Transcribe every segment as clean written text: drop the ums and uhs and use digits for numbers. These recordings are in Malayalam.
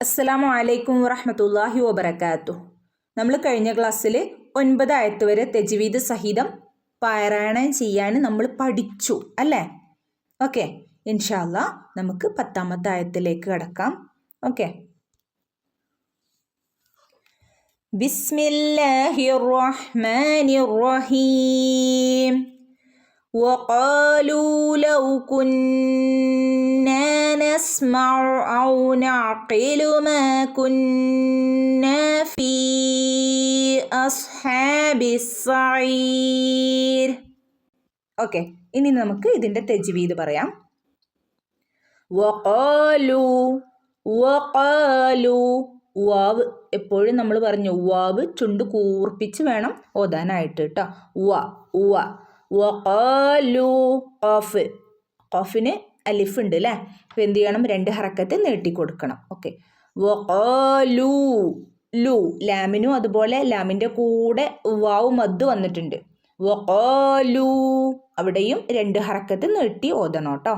അസ്സലാമു അലൈക്കും വറഹ്മത്തുള്ളാഹി വബറകാതുഹു. നമ്മൾ കഴിഞ്ഞ ക്ലാസ്സിൽ 9 ആയത്ത് വരെ തജ്വീദ് സഹിതം പാരായണം ചെയ്യാൻ നമ്മൾ പഠിച്ചു അല്ലേ? ഓക്കെ, ഇൻഷാ അല്ലാഹ് നമുക്ക് 10ാമത്തെ ആയത്തിലേക്ക് കടക്കാം. ഓക്കെ, ബിസ്മില്ലാഹിർ റഹ്മാനിർ റഹീം. وقالوا لو كنا نسمع أو نعقل ما كنا في أصحاب السعير. ഓക്കെ, ഇനി നമുക്ക് ഇതിൻ്റെ തജ്വീദ് പറയാം. വഖാലു വഖാലു, വാവ് എപ്പോഴും നമ്മൾ പറഞ്ഞു വാവ് ചുണ്ട് കൂർപ്പിച്ച് വേണം ഓതാനായിട്ട് കേട്ടോ. വ വഖാലു, ഖാഫ്, ഖാഫിന് അലിഫ് ഉണ്ട് അല്ലേ? അപ്പോൾ എന്ത് ചെയ്യണം? 2 ഹറക്കത്ത് നീട്ടി കൊടുക്കണം. ഓക്കെ, വഖാലു, ലു, ലാമിനും അതുപോലെ ലാമിൻ്റെ കൂടെ വാവ് മദ് വന്നിട്ടുണ്ട്. വഖാലു, അവിടെയും 2 ഹറക്കത്ത് നീട്ടി ഓതണം കേട്ടോ.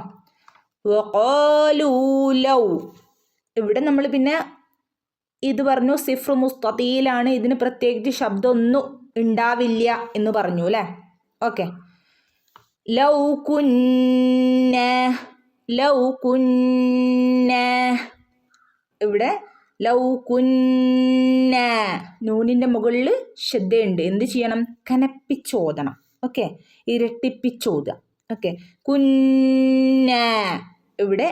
വഖാലു ലൗ, ഇവിടെ നമ്മൾ പിന്നെ ഇത് പറഞ്ഞു സിഫ്ർ മുസ്തീലാണ്, ഇതിന് പ്രത്യേകിച്ച് ശബ്ദമൊന്നും ഉണ്ടാവില്ല എന്ന് പറഞ്ഞു അല്ലേ? ഓക്കെ, ലൗ കുന്ന, ലൗ കുന്ന, ഇവിടെ ലൗ കുന്ന നൂനിൻ്റെ മുകളിൽ ശ്രദ്ധയുണ്ട്. എന്ത് ചെയ്യണം? കനപ്പിച്ചോദണം. ഓക്കെ, ഇരട്ടിപ്പിച്ചോതുക. ഓക്കെ, കുന്ന, ഇവിടെ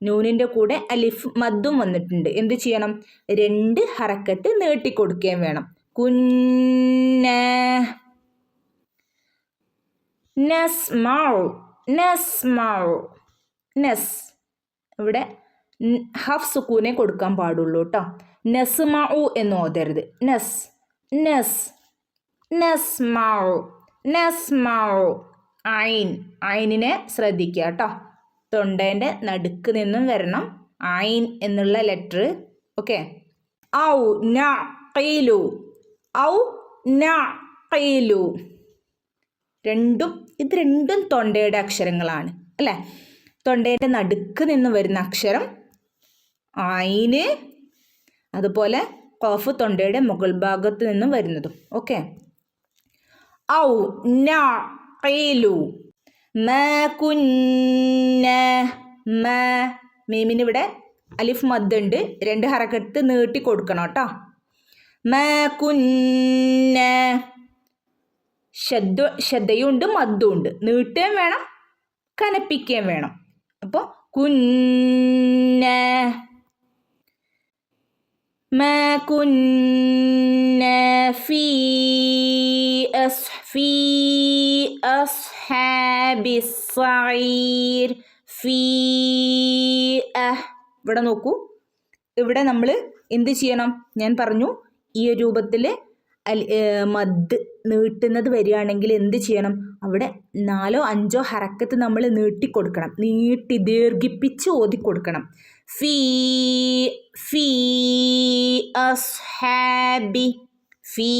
നൂനിൻ്റെ കൂടെ അലിഫ് മദ്ദും വന്നിട്ടുണ്ട്. എന്ത് ചെയ്യണം? 2 ഹറക്കത്ത് നീട്ടിക്കൊടുക്കുകയും വേണം. കുന്ന. നസ്മഉ, നസ്മഉ, നസ്, ഇവിടെ ഹഫ് സുക്കൂനെ കൊടുക്കാൻ പാടുള്ളൂ കേട്ടോ. നസ്മഉ എന്ന് ഓതരുത്. നസ്, നസ്, നസ്മഉ, നസ്മഉ. ഐൻ, ഐനിനെ ശ്രദ്ധിക്കുക കേട്ടോ. തൊണ്ടേൻ്റെ നടുക്ക് നിന്നും വരണം ഐൻ എന്നുള്ള ലെറ്റർ. ഓക്കെ, ഔ നഖീലു, ഔ നഖീലു, ഇത് രണ്ടും തൊണ്ടയുടെ അക്ഷരങ്ങളാണ് അല്ലേ? തൊണ്ടയുടെ നടുക്ക് നിന്ന് വരുന്ന അക്ഷരം ഐന്, അതുപോലെ ഖാഫ് തൊണ്ടയുടെ മുകൾ ഭാഗത്ത് നിന്ന് വരുന്നതും. ഓക്കെ, ഔ നഖീലു മാ കുന്ന, മാ, മീമിന് ഇവിടെ അലിഫ് മദ് ഉണ്ട്. 2 ഹറക്കത്ത് നീട്ടി കൊടുക്കണം കേട്ടോ. മാ കുന്ന, ശ്രദ്ധയും ഉണ്ട് മദ്ദും ഉണ്ട്. നീട്ടുകയും വേണം കനപ്പിക്കുകയും വേണം. അപ്പോൾ കുന്ന, മാ കുന്ന ഫീ അസ്ഹാബിസ് സഈർ. ഇവിടെ നോക്കൂ, ഇവിടെ നമ്മൾ എന്ത് ചെയ്യണം? ഞാൻ പറഞ്ഞു ഈ രൂപത്തിൽ മദ് നീട്ടുന്നത് വരികയാണെങ്കിൽ എന്ത് ചെയ്യണം? അവിടെ 4 5 ഹറക്കത്ത് നമ്മൾ നീട്ടിക്കൊടുക്കണം. നീട്ടി ദീർഘിപ്പിച്ച് ഓതിക്കൊടുക്കണം. ഫീ ഫീ അസ്ഹാബി, ഫീ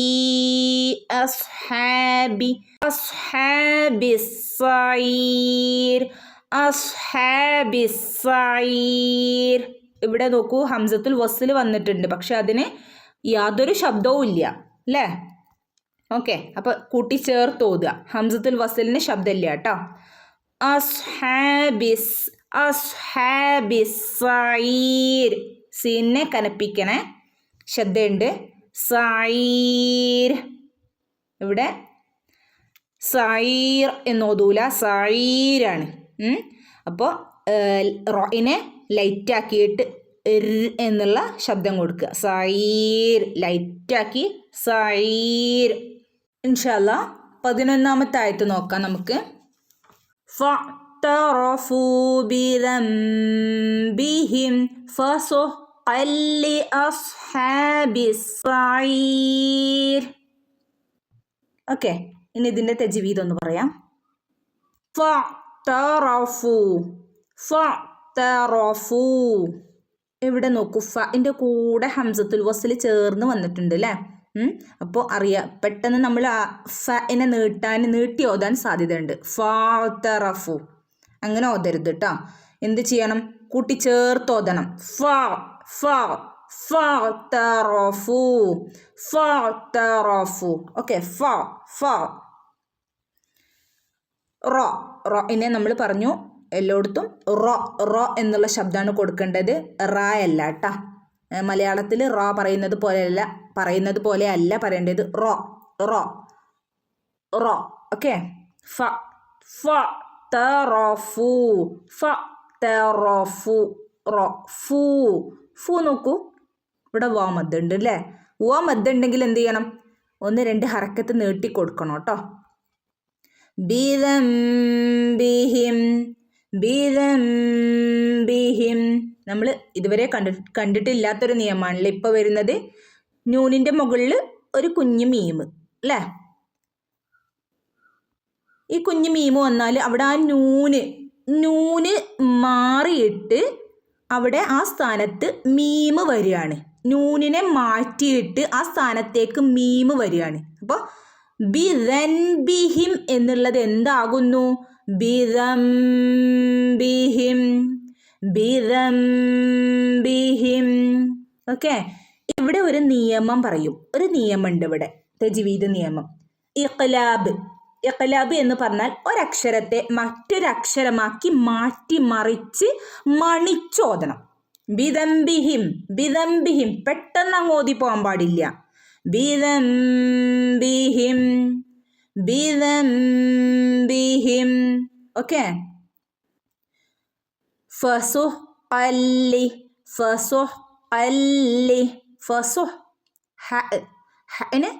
അസ്ഹാബി, അസ്ഹാബിസ് സഈർ, അസ്ഹാബിസ് സഈർ. ഇവിടെ നോക്കൂ, ഹംസത്തുൽ വസ്ൽ വന്നിട്ടുണ്ട്, പക്ഷെ അതിന് യാതൊരു ശബ്ദവും ഇല്ല അല്ലേ? ഓക്കെ, അപ്പോൾ കൂട്ടി ചേർത്ത് ഓതുക. ഹംസത്തുൽ വസ്ലിന് ശബ്ദമില്ല കേട്ടോ. അസ്ഹാബിസ്, അസ്ഹാബിസ് സഈർ, സീനെ കനപ്പിക്കണേ, ശ്രദ്ധയുണ്ട്. സഈർ, ഇവിടെ സഈർ എന്ന് ഓതൂല, സഈരാണ്. അപ്പോൾ റോയിനെ ലൈറ്റാക്കിയിട്ട് എന്നുള്ള ശബ്ദം കൊടുക്കുക. സഈർ, ലൈറ്റാക്കി സഈർ. ഇൻഷാ അല്ലാഹ് 11ാമത്തെ ആയത്ത് നോക്കാം നമുക്ക്. ഫഅ്തറഫൂ ബിദംബിഹിം ഫസുഖ്ഖൻ ലിഅസ്ഹാബിസ് സഈർ. ഓക്കെ, ഇനി ഇതിൻ്റെ തജ്വീദ് ഒന്ന് പറയാം. ഫഅ്തറഫൂ, ഫഅ്തറഫൂ, ഇവിടെ നോക്കൂ, ഫിൻ്റെ കൂടെ ഹംസത്തുൽ വസ്ൽ ചേർന്ന് വന്നിട്ടുണ്ട് അല്ലേ? അപ്പോൾ അറിയാം, പെട്ടെന്ന് നമ്മൾ ഫിനെ നീട്ടി ഓതാൻ സാധ്യതയുണ്ട്. ഫഅ്തറഫു അങ്ങനെ ഓതരുത് കേട്ടോ. എന്ത് ചെയ്യണം? കൂട്ടി ചേർത്ത് ഓതണം. ഫ ഫ ഫഅ്തറഫു ഫഅ്തറഫു. ഓക്കെ, ഫ ഇനെ നമ്മൾ പറഞ്ഞു എല്ലായിടത്തും റ എന്നുള്ള ശബ്ദമാണ് കൊടുക്കേണ്ടത്, റ അല്ല കേട്ടാ. മലയാളത്തിൽ റ പറയുന്നത് പോലെ അല്ല പറയേണ്ടത്, റ. ഓക്കെ, ഫഅ്തറഫു ഫഅ്തറഫു ഫു നോക്കൂ, ഇവിടെ വ മദ് ഉണ്ട് അല്ലേ. വ മദ് ഉണ്ടെങ്കിൽ എന്ത് ചെയ്യണം? 1-2 ഹറക്കത്ത് നീട്ടി കൊടുക്കണം കേട്ടോ. ബിദംബിഹിം നമ്മൾ ഇതുവരെ കണ്ടിട്ടില്ലാത്തൊരു നിയമമാണല്ലോ ഇപ്പോൾ വരുന്നത്. നൂനിൻ്റെ മുകളിൽ ഒരു കുഞ്ഞു മീമ് അല്ലേ. ഈ കുഞ്ഞു മീമ് വന്നാൽ അവിടെ ആ നൂന് മാറിയിട്ട് അവിടെ ആ സ്ഥാനത്ത് മീമ് വരികയാണ്. നൂനിനെ മാറ്റിയിട്ട് ആ സ്ഥാനത്തേക്ക് മീമ് വരികയാണ്. അപ്പോൾ ബിദംബിഹിം എന്നുള്ളത് എന്താകുന്നു? ബിദംബിഹിം. ഓക്കെ, ഇവിടെ ഒരു നിയമം പറയും. ഒരു നിയമമുണ്ട് ഇവിടെ, തജ്വീദ് നിയമം. ഇഖ്ലാബ് എന്ന് പറഞ്ഞാൽ ഒരക്ഷരത്തെ മറ്റൊരക്ഷരമാക്കി മാറ്റി മറിച്ച് മണിച്ചോദനം. ബിദംബിഹിം പെട്ടെന്ന് അങ്ങ് ഓതി പോകാൻ പാടില്ല. ബിദംബിഹിം. ഓക്കെ, ഫസുഹ്അല്ലി ഹന്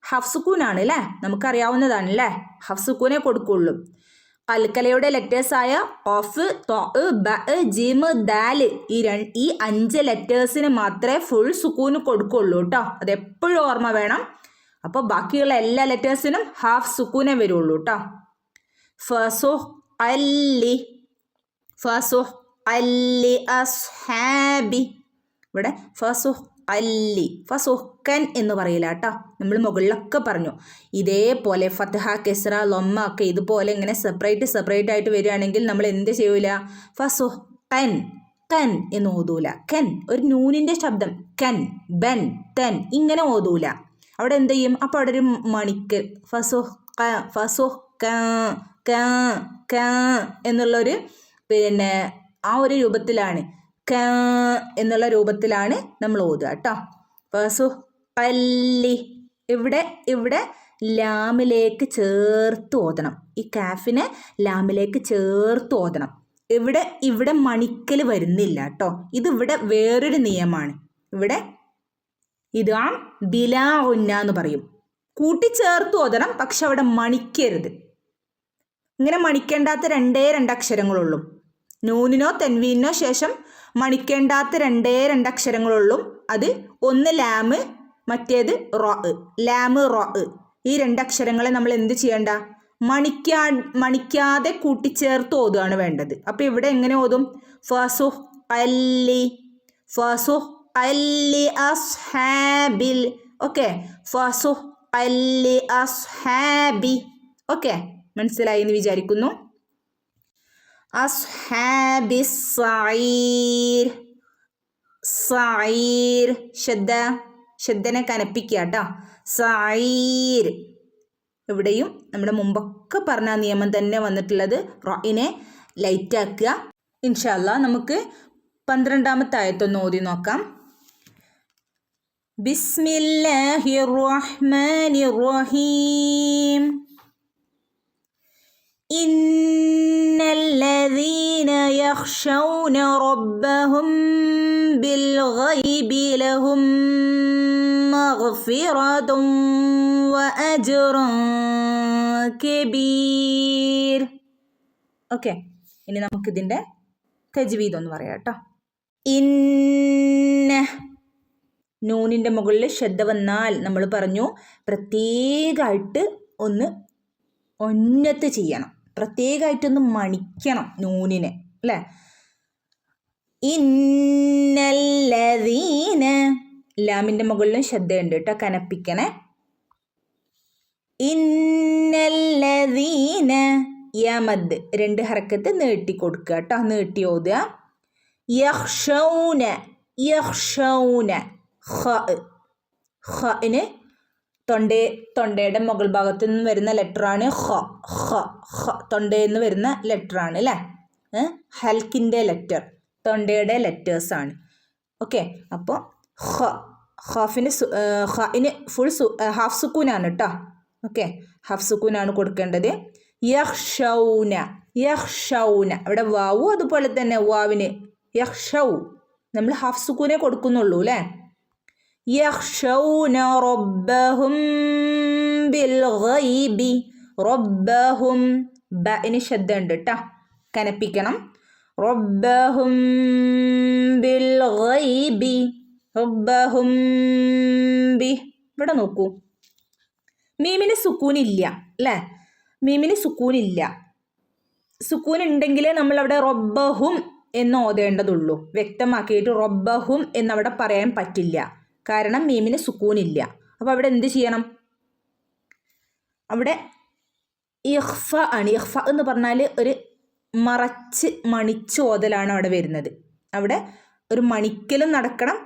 ഹഫ്സുക്കൂനാണ് അല്ലേ, നമുക്കറിയാവുന്നതാണ് അല്ലേ. ഹഫ്സുക്കൂനെ കൊടുക്കുള്ളൂ. കൽക്കലയുടെ ലെറ്റേഴ്സായ ഖഫ്, ത്വ, ബ, ജിം, ദാൽ ഈ 5 ലെറ്റേഴ്സിന് മാത്രമേ ഫുൾ സുക്കൂന് കൊടുക്കുള്ളൂ കേട്ടോ. അതെപ്പോഴും ഓർമ്മ വേണം. അപ്പോൾ ബാക്കിയുള്ള എല്ലാ ലെറ്റേഴ്സിനും ഹാഫ് സുക്കൂനെ വരുള്ളൂ കേട്ടോ. ഫസുഹ്അല്ലി അസ്ഹാബി. ഇവിടെ ഫസുഹ്കൻ എന്ന് പറയില്ല കേട്ടോ. നമ്മൾ മുകളിലൊക്കെ പറഞ്ഞു. ഇതേപോലെ ഫത്ഹ, കെസ്റ, ലൊമ്മ ഒക്കെ ഇതുപോലെ ഇങ്ങനെ സെപ്പറേറ്റ് ആയിട്ട് വരികയാണെങ്കിൽ നമ്മൾ എന്ത് ചെയ്യൂല? ഫസുഹ്കൻ എന്ന് ഓതൂല. കൻ ഒരു നൂനിൻ്റെ ശബ്ദം, കൻ, ബൻ, തൻ ഇങ്ങനെ ഓതൂല. അവിടെ എന്ത് ചെയ്യും? അപ്പോൾ അവിടെ ഒരു മണിക്ക് ഫസുഹ്ക എന്നുള്ളൊരു ആ ഒരു രൂപത്തിലാണ്, എന്നുള്ള രൂപത്തിലാണ് നമ്മൾ ഓതുക കേട്ടോ. ഫസുഹ്അല്ലി. ഇവിടെ ലാമിലേക്ക് ചേർത്ത് ഓതണം. ഈ കാഫിനെ ലാമിലേക്ക് ചേർത്ത് ഓതണം. ഇവിടെ മണിക്കൽ വരുന്നില്ല കേട്ടോ. ഇതിവിടെ വേറൊരു നിയമമാണ്. ഇവിടെ ഇദ്ഗാം ബിലാ ഗുന്ന എന്ന് പറയും. കൂട്ടിച്ചേർത്ത് ഓതണം, പക്ഷെ അവിടെ മണിക്കരുത്. ഇങ്ങനെ മണിക്കേണ്ടാത്ത 2 അക്ഷരങ്ങളുള്ളൂ. നൂനിനോ തെൻവീനോ ശേഷം മണിക്കേണ്ടാത്ത 2 അക്ഷരങ്ങളുള്ളൂ. അത് ഒന്ന് ലാമ്, മറ്റേത് റോ. ലാമ്, റോ, ഈ 2 അക്ഷരങ്ങളെ നമ്മൾ എന്ത് ചെയ്യണ്ട? മണിക്കാതെ കൂട്ടിച്ചേർത്ത് ഓതുകയാണ് വേണ്ടത്. അപ്പോൾ ഇവിടെ എങ്ങനെ ഓതും? ഫസുഹ്അല്ലി അസ്ഹാബിൽ. ഓക്കെ, ഫസുഹ്അല്ലി അസ്ഹാബി. ഓക്കെ, മനസ്സിലായി എന്ന് വിചാരിക്കുന്നു. അസ്ഹാബിസ് സഈർ. ശബ്ദനെ കനപ്പിക്കുക കേട്ടോ. സഈർ. ഇവിടെയും നമ്മുടെ മുമ്പൊക്കെ പറഞ്ഞ നിയമം തന്നെ വന്നിട്ടുള്ളത്. റോയിനെ ലൈറ്റാക്കുക. ഇൻഷാ അല്ലാഹ് നമുക്ക് 12ാമത്തെ ആയത്തൊന്ന് ഓതി നോക്കാം. ബിസ്മില്ലാഹിർ റഹ്മാനിർ റഹീം. ഇന്നല്ലദീന യഖ്ശൗന റബ്ബഹും ബിൽഗൈബി ലഹും മഗ്ഫിറതും വഅജ്റുൻ കബീർ. ഓക്കെ, ഇനി നമുക്കിതിൻ്റെ തജ്വീദ് ഒന്ന് പറയാം കേട്ടോ. ഇന്ന നൂനിൻ്റെ മുകളിൽ ശബ്ദ വന്നാൽ നമ്മൾ പറഞ്ഞു പ്രത്യേകമായിട്ട് ഒന്ന് ഒന്നത്ത് ചെയ്യണം, പ്രത്യേകമായിട്ടൊന്ന് മണിക്കണം നൂനിനെ അല്ലേ. ഇന്നല്ലദീന, ലാമിൻ്റെ മുകളിലും ശബ്ദമുണ്ട് കേട്ടോ, കനപ്പിക്കണേ. ഇന്നല്ലദീന, യമദ് 2 ഹറക്കത്ത് നീട്ടി കൊടുക്കുക കേട്ടോ, നീട്ടി ഓതുക. യഖ്ശൗന, യഖ്ഷൗന. ഖന് തൊണ്ടയുടെ മുകൾ ഭാഗത്തു നിന്ന് വരുന്ന ലെറ്ററാണ് തൊണ്ടയിൽ നിന്ന് വരുന്ന ലെറ്ററാണ് അല്ലേ. ഹൽക്കിൻ്റെ ലെറ്റർ, തൊണ്ടയുടെ ലെറ്റേഴ്സാണ്. ഓക്കെ, അപ്പോൾ ഖിന് ഫുൾ ഹാഫ് സുക്കൂനാണ് കേട്ടോ. ഓക്കെ, ഹാഫ് സുക്കൂനാണ് കൊടുക്കേണ്ടത്. യഖ്ഷൗന. അവിടെ വാവു അതുപോലെ തന്നെ വാവിന് യഖ്ഷൗ നമ്മൾ ഹാഫ് സുക്കൂനെ കൊടുക്കുന്നുള്ളൂ അല്ലേ. യഖ്ഷൗന റബ്ബഹും ബിൽ ഗൈബി. റബ്ബഹും ബഇന് ശബ്ദം ഉണ്ട് കേട്ടോ, കനപ്പിക്കണം. റബ്ബഹും ബിൽ ഗൈബി. റബ്ബഹും ബി. ഇവിടെ നോക്കൂ, മീമിന് സുക്കൂനില്ല അല്ലേ. മീമിന് സുക്കൂനില്ല. സുക്കൂൻ ഉണ്ടെങ്കിലേ നമ്മളവിടെ റബ്ബഹും എന്ന് ഓതേണ്ടതുള്ളൂ. വ്യക്തമാക്കിയിട്ട് റബ്ബഹും എന്നവിടെ പറയാൻ പറ്റില്ല, കാരണം മീമിന് സുക്കൂനില്ല. അപ്പോൾ അവിടെ എന്ത് ചെയ്യണം? അവിടെ ഇഖ്ഫ ആണ്. ഇഖ്ഫ എന്ന് പറഞ്ഞാൽ ഒരു മണിച്ച് ഓതലാണ് അവിടെ വരുന്നത്. അവിടെ ഒരു മണിക്കലും നടക്കണം,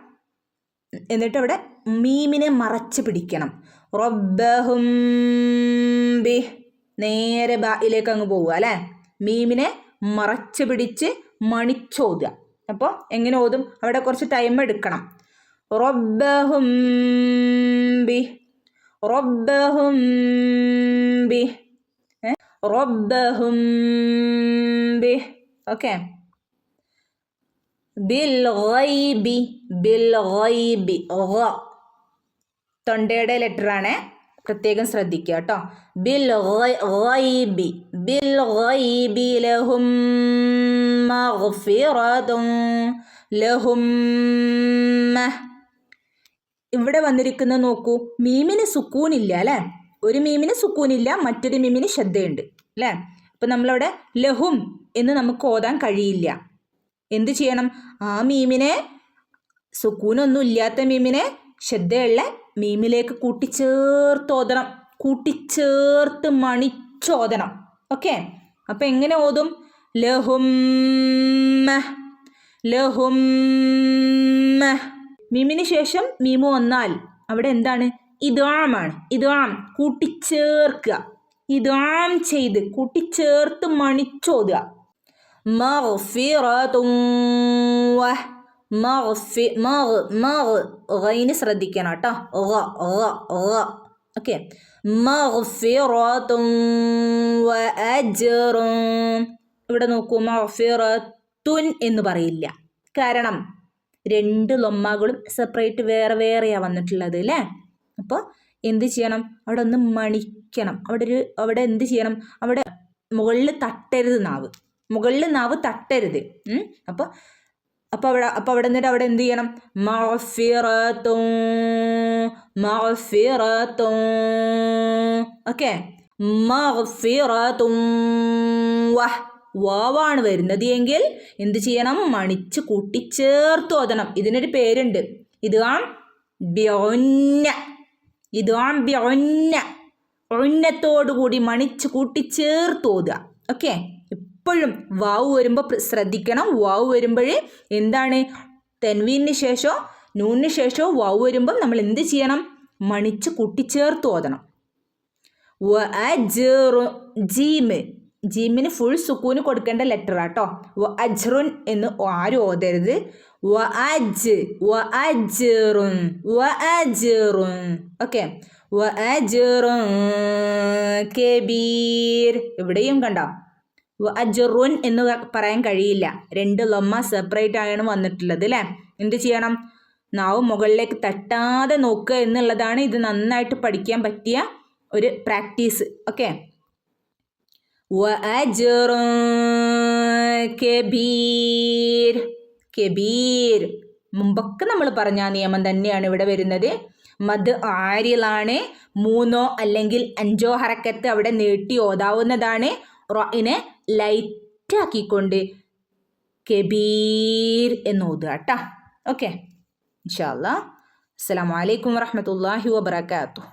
എന്നിട്ട് അവിടെ മീമിനെ മറച്ച് പിടിക്കണം. റബ്ബഹും ബി. നേരെ ബായിലേക്ക് അങ്ങ് പോവുക അല്ലേ. മീമിനെ മറച്ച് പിടിച്ച് മണിച്ചോതുക. അപ്പോൾ എങ്ങനെ ഓതും? അവിടെ കുറച്ച് ടൈം എടുക്കണം. റബ്ബഹും ബി. റബ്ബഹും ബി. റബ്ബഹും ബി. ഓക്കെ. ബിൽ ഗൈബി. ബിൽ ഗൈബി. തൊണ്ടയുടെ ലെറ്ററാണ്, പ്രത്യേകം ശ്രദ്ധിക്കുക കേട്ടോ. ബിൽ ഗൈബി. ബിൽ ഗൈബി ലഹും മഗ്ഫിറതും. ലഹും. ഇവിടെ വന്നിരിക്കുന്ന നോക്കൂ, മീമിന് സുക്കൂനില്ല അല്ലേ. ഒരു മീമിന് സുക്കൂനില്ല, മറ്റൊരു മീമിന് ശ്രദ്ധയുണ്ട് അല്ലേ. അപ്പം നമ്മളവിടെ ലഹും എന്ന് നമുക്ക് ഓതാൻ കഴിയില്ല. എന്ത് ചെയ്യണം? ആ മീമിനെ, സുക്കൂനൊന്നും ഇല്ലാത്ത മീമിനെ ശ്രദ്ധയുള്ള മീമിലേക്ക് കൂട്ടിച്ചേർത്ത് ഓതണം. കൂട്ടിച്ചേർത്ത് മണിച്ചോദനം. ഓക്കെ, അപ്പം എങ്ങനെ ഓതും? ലഹും. ലഹും. മീമിന് ശേഷം മീമു വന്നാൽ അവിടെ എന്താണ്? ഇദ്ഗാമാണ്. ഇദ്ഗാം കൂട്ടിച്ചേർക്കുക. ഇദ്ഗാം ചെയ്ത് കൂട്ടിച്ചേർത്ത് മണിച്ചോതുക. മഗ്ഫിറതും ഗൈന് ശ്രദ്ധിക്കണം കേട്ടോ. ഓക്കെ. മഗ്ഫിറതും വഅജ്റും. ഇവിടെ നോക്കൂ, മഗ്ഫിറത്തുൻ എന്ന് പറയില്ല, കാരണം രണ്ട് ലൊമ്മകളും സെപ്പറേറ്റ് വേറെ വേറെയാണ് വന്നിട്ടുള്ളത് അല്ലേ. അപ്പോൾ എന്ത് ചെയ്യണം? അവിടെ ഒന്ന് മണിക്കണം. അവിടെ എന്ത് ചെയ്യണം? അവിടെ മുകളിൽ തട്ടരുത് നാവ്. മുകളിൽ നാവ് തട്ടരുത്. അപ്പോൾ അവിടെ നിന്നിട്ട് അവിടെ എന്ത് ചെയ്യണം? മഗ്ഫിറത്തും. മഗ്ഫിറത്തും. ഓക്കെ. മഗ്ഫിറത്തും. വാവാണ് വരുന്നത് എങ്കിൽ എന്ത് ചെയ്യണം? മണിച്ച് കൂട്ടിച്ചേർത്ത് ഓതണം. ഇതിനൊരു പേരുണ്ട്, ഇദ്ഗാം ബിഉന്ന. ഇദ്ഗാം ബിഉന്ന. ഉന്നത്തോടുകൂടി മണിച്ച് കൂട്ടിച്ചേർത്ത് ഓതുക. ഓക്കെ. എപ്പോഴും വാവ് വരുമ്പോൾ ശ്രദ്ധിക്കണം. വാവ് വരുമ്പോഴേ എന്താണ്? തൻവീനിന് ശേഷമോ നൂനിന് ശേഷമോ വാവ് വരുമ്പം നമ്മൾ എന്ത് ചെയ്യണം? മണിച്ച് കൂട്ടിച്ചേർത്ത് ഓതണം. ജീമ്. ജീമിന് ഫുൾ സുക്കൂന് കൊടുക്കേണ്ട ലെറ്റർ ആട്ടോ. അജ്റുൻ എന്ന് ആരും ഓതരുത്. ഓക്കെ. കബീർ. ഇവിടെയും കണ്ടോ, അജ്റുൻ എന്ന് പറയാൻ കഴിയില്ല. രണ്ട് ലൊമ്മ സെപ്പറേറ്റ് ആണ് വന്നിട്ടുള്ളത് അല്ലേ. എന്ത് ചെയ്യണം? നാവ് മുകളിലേക്ക് തട്ടാതെ നോക്കുക എന്നുള്ളതാണ് ഇത് നന്നായിട്ട് പഠിക്കാൻ പറ്റിയ ഒരു പ്രാക്ടീസ്. ഓക്കെ. കബീർ. കബീർ മുമ്പൊക്കെ നമ്മൾ പറഞ്ഞ നിയമം തന്നെയാണ് ഇവിടെ വരുന്നത്. മദ് ആരിലാണ്. 3 അല്ലെങ്കിൽ 5 ഹറക്കത്ത് അവിടെ നീട്ടി ഓതാവുന്നതാണ്. റഇനെ ലൈറ്റാക്കിക്കൊണ്ട് കബീർ എന്ന് ഓതുക കേട്ടോ. ഓക്കെ, ഇൻഷാ അല്ലാഹ്. അസ്സലാമു അലൈക്കും വറഹ്മത്തുള്ളാഹി വബറകാതുഹു.